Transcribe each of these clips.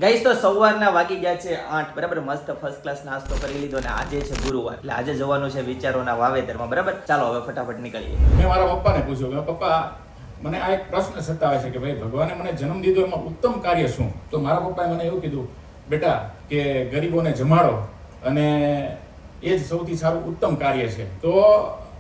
Guys તો સવારના વાગી ગયા છે 8 બરાબર. મસ્ત ફર્સ્ટ ક્લાસ નાસ્તો કરી લીધો ને આજે છે ગુરુવાર એટલે આજે જવાનું છે વિચારોના વાવેતરમાં બરાબર. ચાલો હવે ફટાફટ નીકળીએ. મેં મારા પપ્પાને પૂછ્યું કે પપ્પા મને આ એક પ્રશ્ન સતાવે છે કે ભાઈ ભગવાને મને જન્મ દીધો એમાં ઉત્તમ કાર્ય શું? તો મારા પપ્પાએ મને એવું કીધું બેટા કે ગરીબોને જમાડો અને એ જ સૌથી સારું ઉત્તમ કાર્ય છે. તો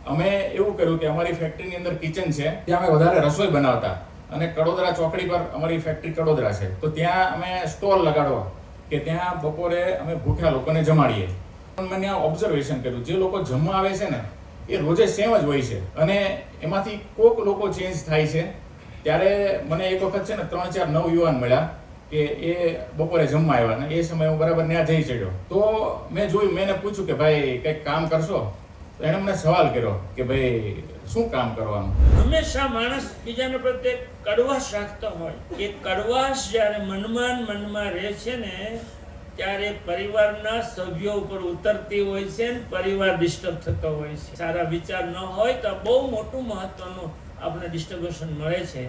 અમે એવું કર્યું કે અમારી ફેક્ટરીની અંદર કિચન છે ત્યાં અમે વધારે રસોઈ બનાવતા અને કડોદરા ચોકડી પર અમારી ફેક્ટરી કડોદરા છે તો ત્યાં અમે સ્ટોલ લગાડવા કે ત્યાં બપોરે અમે ભૂખ્યા લોકોને જમાડીએ. પણ મેં ત્યાં ઓબ્ઝર્વેશન કર્યું જે લોકો જમવા આવે છે ને એ રોજે સેમ જ હોય છે અને એમાંથી કોક લોકો ચેન્જ થાય છે. ત્યારે મને એક વખત છે ને 3-4 નવયુવાન મળ્યા કે એ બપોરે જમવા આવ્યા ને એ સમયે હું બરાબર ત્યાં જઈ ચડ્યો. તો મેં જોયું, મેં એને પૂછ્યું કે ભાઈ કંઈક કામ કરશો? તો એણે મને સવાલ કર્યો કે ભાઈ શું કામ કરવાનું? હંમેશા માણસ બીજાને પ્રત્યે કડવાશ રાખતો હોય. એ કડવાશ જ્યારે મનમાં રહે છે ને ત્યારે પરિવારના સભ્યો ઉપર ઉતરતી હોય છે ને પરિવાર ડિસ્ટર્બ થતો હોય છે. સારા વિચાર ન હોય તો બહુ મોટું મહત્વનું આપણે ડિસ્ટર્બન્સ મળે છે.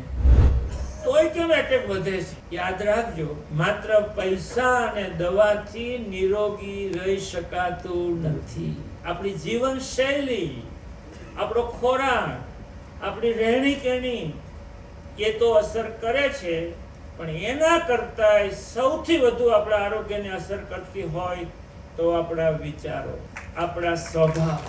તોય કેમ એટેક વધે છે? યાદ રાખજો, માત્ર પૈસા અને દવાથી નિરોગી રહી શકાતું નથી. આપણી જીવન શૈલી, આપણો ખોરાક, આપણી રહેણી કહેણી એ તો અસર કરે છે, પણ એના કરતાં સૌથી વધુ આપણા આરોગ્યને અસર કરતી હોય તો આપણા વિચારો, આપણા સ્વભાવ.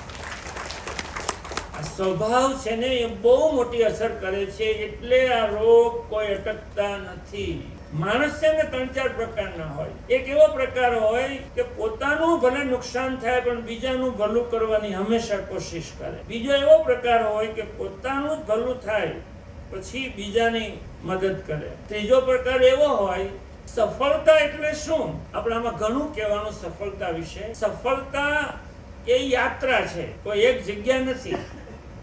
આ સ્વભાવ છે ને એ બહુ મોટી અસર કરે છે. એટલે આ રોગ કોઈ અટકતા નથી. માણસ છે ને 3-4 પ્રકારના હોય. એક એવો પ્રકાર હોય કે પોતાનું ભલે નુકસાન થાય પણ બીજાનું ભલું કરવાની હંમેશા કોશિશ કરે. બીજો એવો પ્રકાર હોય કે પોતાનું જ ભલું થાય પછી બીજાની મદદ કરે. ત્રીજો પ્રકાર એવો હોય, સફળતા એટલે શું? આપણે આમાં ઘણું કહેવાનું સફળતા વિશે. સફળતા એ યાત્રા છે, કોઈ એક જગ્યા નથી.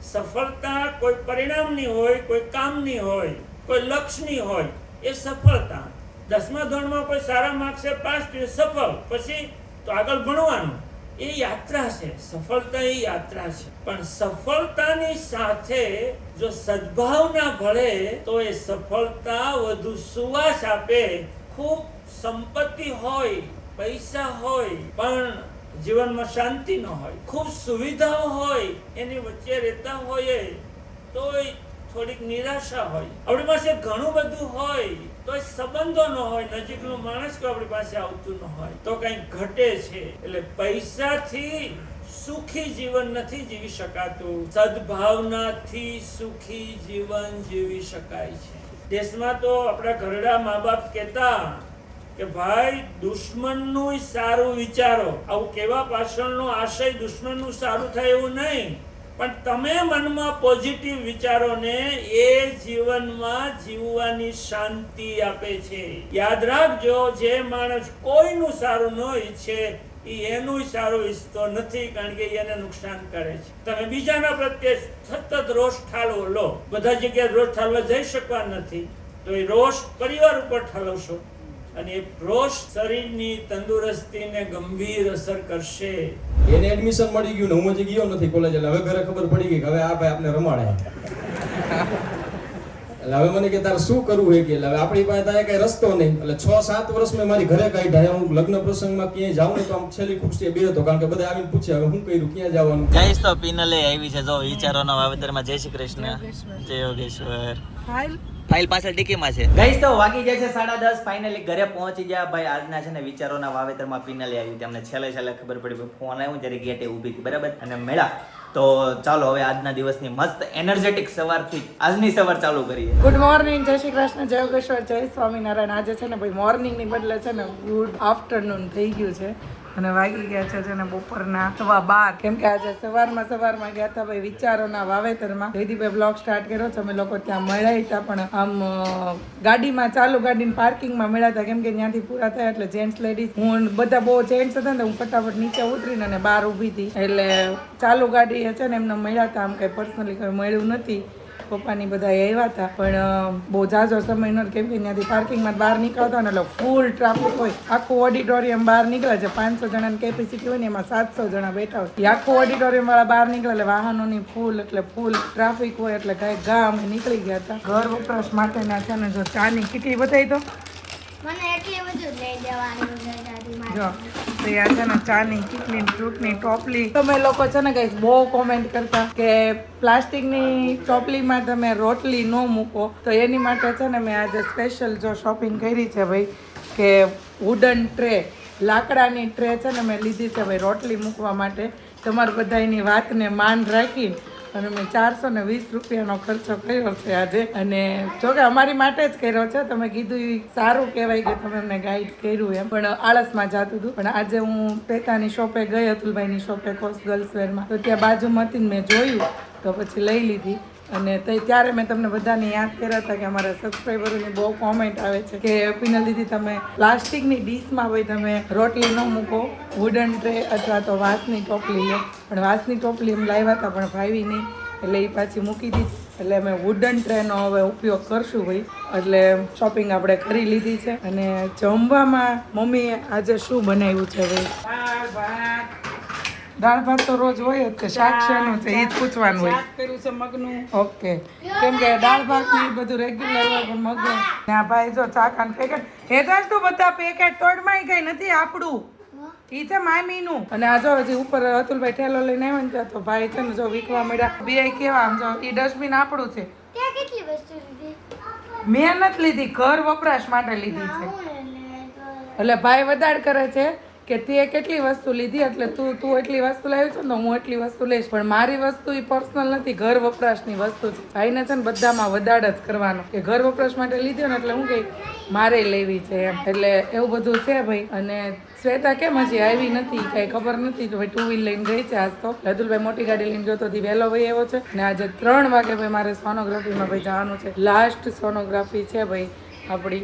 સફળતા કોઈ પરિણામની હોય, કોઈ કામની હોય, કોઈ લક્ષ્યની હોય. એ સફળતા. 10મા ધોરણમાં કોઈ સારા માર્ક્સે પાસ થયું, સફળ. પછી તો આગળ ભણવાનું. એ યાત્રા છે. સફળતા એ યાત્રા છે. પણ સફળતાની સાથે જો સદભાવના ભળે તો એ સફળતા વધુ સુવાસ આપે. ખૂબ સંપત્તિ હોય, પૈસા હોય, પણ જીવનમાં શાંતિ ન હોય, ખૂબ સુવિધાઓ હોય, એની વચ્ચે રહેતા હોય તોય થોડીક નિરાશા હોય. આપણી પાસે ઘણું બધું હોય તો સંબંધો ન હોય, નજીકનું માણસ કોઈ આપણી પાસે આવતું ન હોય તો કંઈક ઘટે છે. એટલે પૈસાથી સુખી જીવન નથી જીવી શકાતું, સદભાવનાથી સુખી જીવન જીવી શકાય છે. દેશમાં તો આપણા ઘરડા મા બાપ કહેતા કે ભાઈ દુશ્મનનું સારું વિચારો. આવું કેવા પાછળનો આશય દુશ્મનનું સારું થાય એવું નહીં, પણ તમે મનમાં પોઝિટિવ વિચારોને એ જીવનમાં જીવવાની શાંતિ આપે છે. યાદ રાખજો, જે માણસ કોઈનું સારું ન ઈચ્છે એ એનું સારું ઈચ્છતો નથી, કારણ કે એને નુકસાન કરે છે. તમે બીજાના પ્રત્યે સતત રોષ ઠાલવો લો. બધા જગ્યાએ રોષ ઠાલવા જઈ શકવા નથી તો એ રોષ પરિવાર ઉપર ઠાલવશો અને એ રોષ શરીરની તંદુરસ્તીને ગંભીર અસર કરશે. એને એડમિશન મળી ગયું ને હું હજી ગયો નથી કોલેજ. એટલે હવે ઘરે ખબર પડી ગઈ કે હવે આ ભાઈ આપણે રમાડે. એટલે હવે મને કે તારે શું કરવું છે કે એટલે હવે આપણી પાસે ત્યાં કઈ રસ્તો નહીં. એટલે 6-7 વર્ષ મેં મારી ઘરે કાઢ્યા. હું લગ્ન પ્રસંગમાં ક્યાંય જાઉં ને તો આમ છેલ્લી ખુરશીએ બેહતો, કારણ કે બધા આવીને પૂછે હવે શું કર્યું, ક્યાં જવાનું. ગાઈસ તો પિનલે આવી છે જો વિચારોના વાવેતરમાં. જય શ્રી કૃષ્ણ, જય યોગેશ્વર. ફાઇલ પાછળ ડીકીમાં છે. ગાઈસ તો વાગી જાય છે 10:30. ફાઇનલી ઘરે પહોંચી ગયા ભાઈ. આજના છે ને વિચારોના વાવેતરમાં પિનલે આવી. તમને છેલ્લે ખબર પડી, ફોન આવ્યો ત્યારે ગેટે ઊભી હતી બરાબર અને મેળા. તો ચાલો હવે આજના દિવસની મસ્ત એનર્જેટિક સવારથી આજની સવાર ચાલુ કરીએ. ગુડ મોર્નિંગ, જય શ્રી કૃષ્ણ, જય યોગેશ્વર, જય સ્વામિનારાયણ. આજે છે ને ભાઈ મોર્નિંગની બદલે છે ને ગુડ આફ્ટરનૂન થઈ ગયું છે અને વાગી ગયા છે ને બપોરના 12:15. કેમ કે આજે સવારમાં ગયા હતા ભાઈ વિચારોના વાવેતરમાં. જયદીપે બ્લોગ સ્ટાર્ટ કર્યો છે. અમે લોકો ત્યાં મળ્યા હતા પણ આમ ગાડીમાં, ચાલુ ગાડીની પાર્કિંગમાં મળ્યા હતા, કેમ કે ત્યાંથી પૂરા થયા એટલે જેન્ટ્સ લેડીઝ, હું બધા બહુ જેન્ટ્સ હતા ને હું ફટાફટ નીચે ઉતરીને અને બહાર ઊભી હતી. એટલે ચાલુ ગાડી છે ને એમને મળ્યા હતા. આમ કંઈ પર્સનલી કંઈ મળ્યું નથી. પપ્પાની બધા આવ્યા હતા પણ બહુ ઝાઝો સમય નહોતો, કેમ કે ત્યાંથી પાર્કિંગમાં બહાર નીકળતા ને એટલે ફૂલ ટ્રાફિક હોય. આખું ઓડિટોરિયમ બહાર નીકળે છે. 500 જણાની કેપેસિટી હોય ને એમાં 700 જણા બેઠા હોય. આખું ઓડિટોરિયમ વાળા બહાર નીકળે એટલે વાહનોની ફૂલ, એટલે ફૂલ ટ્રાફિક હોય. એટલે કાંઈ ગા અમે નીકળી ગયા હતા. ઘર વપરાશ માટેના છે ને જો ચાની કીટલી બતાવી દો. મને એટલી બધું લઈ દેવાનું છે દાદી મારે. જો તો આ છે ને ચાની કીટલી ફ્રૂટની ટોપલી તમે લોકો છે ને કઈ બહુ કોમેન્ટ કરતા કે પ્લાસ્ટિકની ટોપલીમાં તમે રોટલી ન મૂકો તો એની માટે છે ને મેં આજે સ્પેશિયલ જો શોપિંગ કરી છે ભાઈ કે વુડન ટ્રે લાકડાની ટ્રે છે ને મેં લીધી છે ભાઈ રોટલી મૂકવા માટે તમારા બધાની વાતને માન રાખી અને મેં 420 રૂપિયાનો ખર્ચો કર્યો છે આજે અને જોકે અમારી માટે જ કર્યો છે તમે કીધું એ સારું કહેવાય કે તમે અમને ગાઈડ કર્યું એમ પણ આળસમાં જતું હતું પણ આજે હું પેતાની શોપે ગઈ અતુલભાઈની શોપે કોસ ગર્લ્સ વેરમાં તો ત્યાં બાજુમાં હતી ને મેં જોયું તો પછી લઈ લીધી અને ત્યારે મેં તમને બધાને યાદ કર્યા હતા કે અમારા સબસ્ક્રાઈબરોની બહુ કોમેન્ટ આવે છે કે પિનલ દીદી તમે પ્લાસ્ટિકની ડીશમાં ભાઈ તમે રોટલી ન મૂકો વુડન ટ્રે અથવા તો વાંસની ટોપલી લો પણ વાંસની ટોપલી એમ લાવ્યા હતા પણ ભાવી નહીં એટલે એ પાછી મૂકી દીધી એટલે અમે વુડન ટ્રેનો હવે ઉપયોગ કરશું ભાઈ એટલે શોપિંગ આપણે કરી લીધી છે અને જમવામાં મમ્મીએ આજે શું બનાવ્યું છે ભાઈ દાળ ભાત તો રોજ હોય જ છે શાક શેનું છે એ જ પૂછવાનું હોય કર્યું છે મગનું ઓકે કેમ કે દાળ ભાત ને બધું રેગ્યુલર હોય પણ મગ ને આ ભાઈ જો ચાકાન પેકેટ એ તો તું બધા પેકેટ તોડમાં કઈ નથી આપણું ઈ છે મામીનું અને આ જો હજી ઉપર અતુલભાઈ ઠેલો લઈને આવ્યા ને ત્યાં તો ભાઈ છે ને જો વીકવા મળ્યા બે કેવા આમ જો ઈ ડસ્ટબિન આપણું છે ત્યાં કેટલી વસ્તુ લીધી? મેં નથી લીધી ઘર વપરાશ માટે લીધી છે એટલે ભાઈ વધાડ કરે છે કે તે કેટલી વસ્તુ લીધી એટલે તું એટલી વસ્તુ લાવી છે ને હું એટલી વસ્તુ લઈશ પણ મારી વસ્તુ એ પર્સનલ નથી ઘર વપરાશની વસ્તુ છે ભાઈને છે ને બધામાં વધાડ જ કરવાનો કે ઘર વપરાશ માટે લીધો ને એટલે હું કઈ મારે લેવી છે એમ એટલે એવું બધું છે ભાઈ અને શ્વેતા કેમ હજી આવી નથી કઈ ખબર નથી તો ભાઈ 2 વ્હીલ લઈને ગઈ છે આજ તો અતુલભાઈ મોટી ગાડી લઈને ગયો તો વહેલો ભાઈ આવ્યો છે ને આજે 3 વાગે ભાઈ મારે સોનોગ્રાફીમાં ભાઈ જવાનું છે લાસ્ટ સોનોગ્રાફી છે ભાઈ આપણી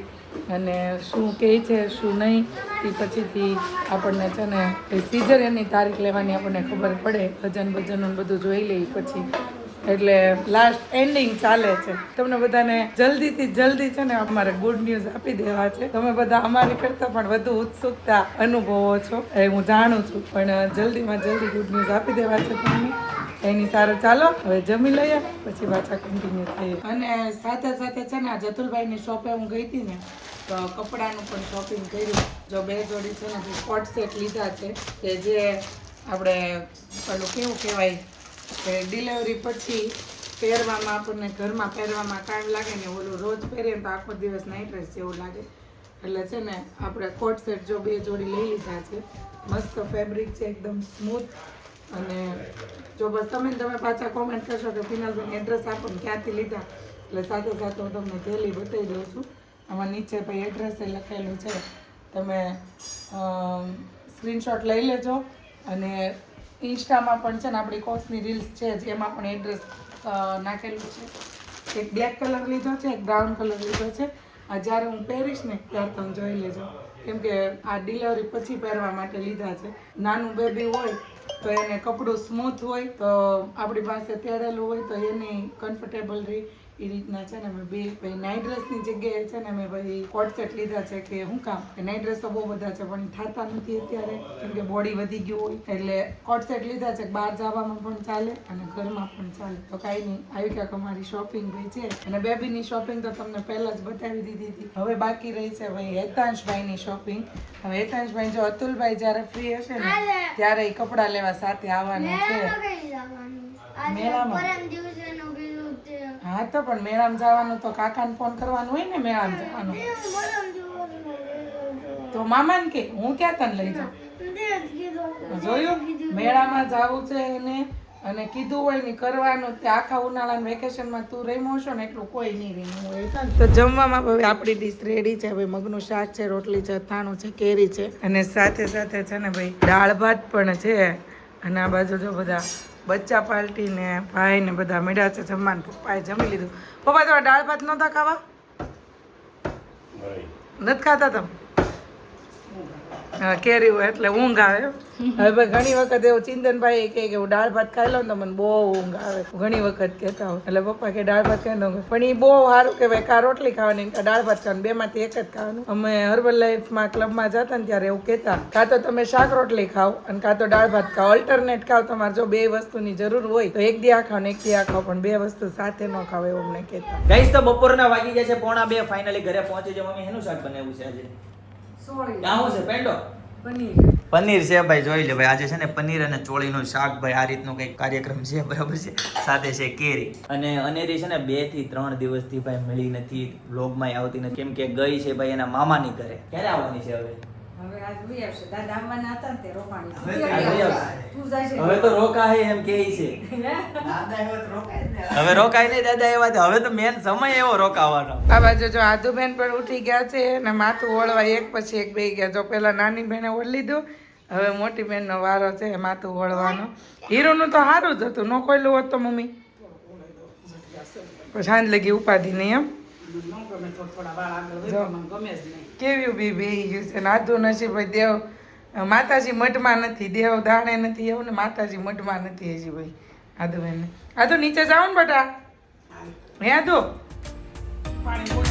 અને શું કહે છે શું નહીં એ પછીથી આપણને છે ને સિઝરિયનની તારીખ લેવાની આપણને ખબર પડે વજન બજનનું બધું જોઈ લઈએ પછી એટલે લાસ્ટ એન્ડિંગ ચાલે છે તમને બધાને જલ્દીથી જલ્દી છે ને અમારે ગુડ ન્યૂઝ આપી દેવા છે તમે બધા અમારી કરતાં પણ વધુ ઉત્સુકતા અનુભવો છો એ હું જાણું છું પણ જલ્દીમાં જલ્દી ગુડ ન્યૂઝ આપી દેવા છે તમને એની સારું ચાલો હવે જમી લઈએ પછી પાછા કન્ટિન્યુ થઈએ અને સાથે સાથે છે ને જતુલભાઈની શોપે હું ગઈ હતી ને તો કપડાનું પણ શોપિંગ કર્યું જો 2 જોડી છે ને કોટ સેટ લીધા છે કે જે આપણે પેલું કેવું કહેવાય કે ડિલિવરી પછી પહેરવામાં આપણને ઘરમાં પહેરવામાં ટાઈમ લાગે ને ઓલું રોજ પહેરીએ તો આખો દિવસ નાઇટ ડ્રેસ જેવું લાગે એટલે છે ને આપણે કોટ સેટ જો 2 જોડી લઈ લીધા છે મસ્ત ફેબ્રિક છે એકદમ સ્મૂથ અને જો બસ તમે પાછા કોમેન્ટ કરશો કે પિનલબેન એડ્રેસ આપો ને ક્યાંથી લીધા એટલે સાથે સાથે હું તમને ડેલી બતાવી દઉં છું આમાં નીચે ભાઈ એડ્રેસ લખેલું છે તમે સ્ક્રીનશોટ લઈ લેજો અને ઇન્સ્ટામાં પણ છે ને આપણી કોર્સની રીલ્સ છે જેમાં પણ એડ્રેસ નાખેલું છે એક બ્લેક કલર લીધો છે એક બ્રાઉન કલર લીધો છે આ જ્યારે હું પહેરીશ ને ત્યારે તમે જોઈ લેજો કેમ કે આ ડિલિવરી પછી પહેરવા માટે લીધા છે નાનું બેબી હોય તો એને કપડું સ્મૂથ હોય તો આપણી પાસે પહેરેલું હોય તો એની કમ્ફર્ટેબલ રહી એ રીતના છે ને મેં ભાઈ નાઇટ ડ્રેસની જગ્યાએ છે ને મેં ભાઈ કોટ સેટ લીધા છે કે શું કામ નાઇટ ડ્રેસ તો બહુ બધા છે પણ થતા નથી અત્યારે કેમ કે બોડી વધી ગયું હોય એટલે કોટ સેટ લીધા છે બહાર જવામાં પણ ચાલે અને ઘરમાં પણ ચાલે તો કાંઈ નહીં આવી ક્યાંક અમારી શોપિંગ ભાઈ છે અને બેબીની શોપિંગ તો તમને પહેલાં જ બતાવી દીધી હતી હવે બાકી રહી છે ભાઈ હેતાંશભાઈની શોપિંગ હવે હેતાંશભાઈ જો અતુલભાઈ જ્યારે ફ્રી હશે ને ત્યારે એ કપડાં લેવા સાથે આવવાના છે મેળામાં હા તો પણ મેળામાં જવાનું તો કાકાને ફોન કરવાનું હોય ને મેળામાં જવાનું તો મામાને કે હું ક્યાં તને લઈ જાઉં જોયું મેળામાં જવું છે એને અને કીધું હોય ને કરવાનું તે આખા ઉનાળાના વેકેશનમાં તું રમ્યો છો ને એટલું કોઈ નહીં રમ્યું હોય તો જમવામાં હવે આપણી ડીશ રેડી છે હવે મગનું શાક છે રોટલી છે અથાણું છે કેરી છે અને સાથે સાથે છે ને ભાઈ દાળ ભાત પણ છે અને આ બાજુ જો બધા બચ્ચા પાર્ટી ને ભાઈ ને બધા મળ્યા છે જમવાનું પપ્પાએ જમી લીધું પપ્પા તમારે દાળ ભાત નહોતા ખાવા નથી ખાતા તમે કેરી હોય એટલે ઊંઘ આવે. હવે ભાઈ ઘણી વખત એવું ચિંતનભાઈ કહે કે હું દાળ ભાત ખાઈ લઉં ને તો મને બહુ ઊંઘ આવે. ઘણી વખત કહેતા હોય એટલે પપ્પા કે દાળ ભાત ખાઈ લઉં, પણ એ બહુ સારું કહેવાય. કા રોટલી ખાવાની કા દાળ ભાત ખાવાનું, બેમાંથી એક જ ખાવાનું. અમે હર્બલ લાઈફમાં ક્લબમાં જતા ને ત્યારે એવું કહેતા, કાં તો તમે શાક રોટલી ખાઓ અને કાં તો દાળ ભાત ખાઓ, અલ્ટરનેટ ખાઓ. તમારે જો બે વસ્તુની જરૂર હોય તો એક દી આ ખાઓ ને એક દી આ ખાઓ, પણ બે વસ્તુ સાથે ન ખાવ એવું અમને કહેતા. ગાઈસ તો બપોરના વાગી ગયા છે 1:45. ફાઇનલી ઘરે પહોંચી છે. મમ્મી એનું શાક બનાવ્યું છે આજે? ક્યાં છે પેંડો? પનીર છે ભાઈ, જોઈ લે ભાઈ. આજે છે ને પનીર અને ચોળીનું શાક ભાઈ, આ રીતનો કંઈક કાર્યક્રમ છે, બરાબર છે. સાથે છે કેરી. અને અનેરી છે ને 2 થી 3 દિવસથી ભાઈ મળી નથી, વ્લોગમાં આવતી નથી, કેમ કે ગઈ છે ભાઈ એના મામાની ઘરે. ક્યારે આવવાની છે હવે? હવે તો રોકાય એમ કે છે. હવે રોકાય નહીં દાદા એવા. હવે તો મેન સમય એવો રોકાવાનો. આ બાજુ જો આદુબેન પણ ઉઠી ગયા છે અને માથું ઓળવા એક પછી એક બે ગયા. જો પેલા નાની બેને ઓળી લીધું, હવે મોટી બેનનો વારો છે માથું ઓળવાનો. હીરોનું તો સારું જ હતું, ન કોઈલું હોત તો મમ્મી સાંજ લગી ઉપાધિ નહીં. એમ કેવી બી બેહી ગયું છે. નાધું નસીબ ભાઈ દેવ માતાજી મઢમાં નથી, દેવ દાણે નથી એવું ને, માતાજી મઢમાં નથી હજી ભાઈ. આદુ બેન આદુ નીચે જાઓ ને બટા. હે આદુ પાણી